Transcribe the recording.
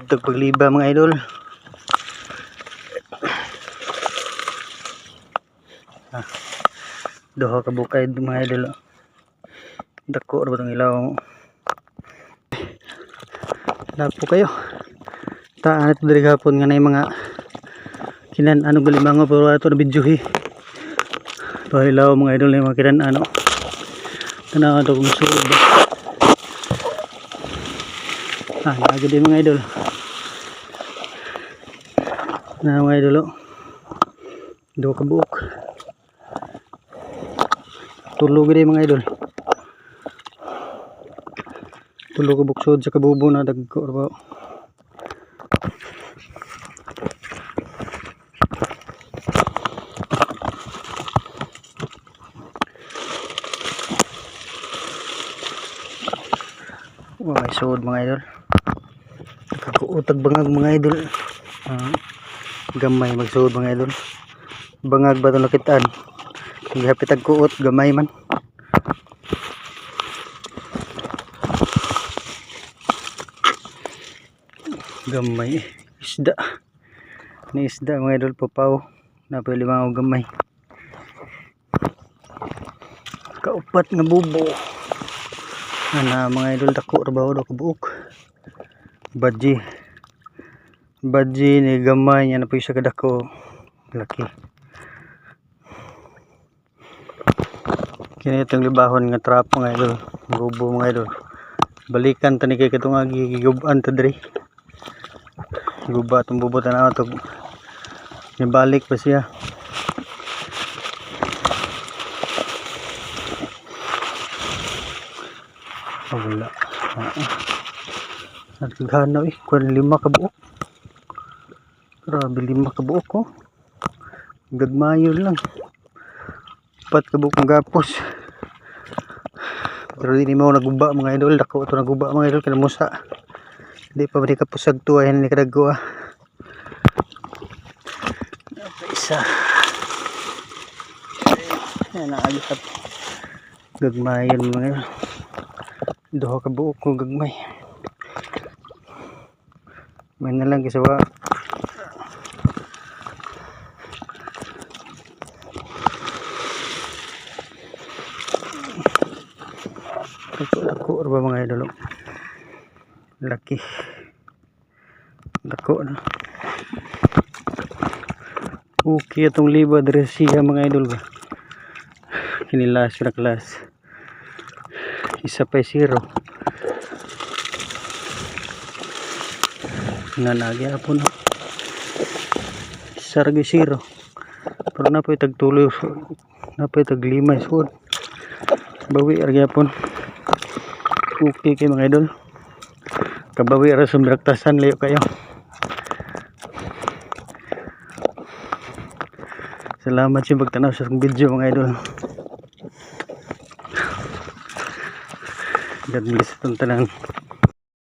tag pagliba mga idol. Duha ka bukay mga idol. Dako ra ba tong ilaw? Dapo kayo. Taan ito diri gapon nga nay mga kinan ano galimango pero ato na videohi. Pahilaw mga idol mga kinan ano. Tanaw ato kung sulod ba. Lagi din mga idol. Na mga idol oh. Duha ka buok. Tulog din mga idol. Tulog ka buksod sa kabubo na dagko ra. May suod mga idol. Nakakuutag bangag mga idol. Gamay magsuod mga idol. Bangag ba ito nakitaan? Hindi hapit kuot gamay man. Gamay isda. Ni isda mga idol papaw. Napili mga gamay. Kaupat nga bubo. Ana mga idol dako ra ba do kabuok. Badji ni gamay nya na po siya kadako. Laki. Kini itong libahon nga trap mga idol. Bubo mga idol. Balikan tani kay katong giguban ta diri. Guba tong bubo tanaw to. Nibalik pa siya. Wala. Nagkaganaw kung 5 ka buok. Grabe 5 ka buok ko. Gagmayo lang. 4 ka buok ng gapos. Pero di mo naguba mga idol. Dako ito naguba mga idol. Kinamusa. Hindi pa balik kapusag to. Ayan ni kadagwa. Isa. Ayan naagitap. Gagmayon mga idol. Duha ka buok ko gagmay. May na lang kisawa. Dako ba mga idol? Laki. Dako na. Okay itong liba dari siya mga idol ba. Kinilas na kelas. Isa pa 0. Nanagi po no. Isa ragi 0. Pero na po tagtuloy. Na po tag5 suod. Bawi ragi po. Okay kay mga idol. Kabawi ra sa braktasan layo kayo. Salamat sa pagtanaw sa video mga idol. God bless itong tanan.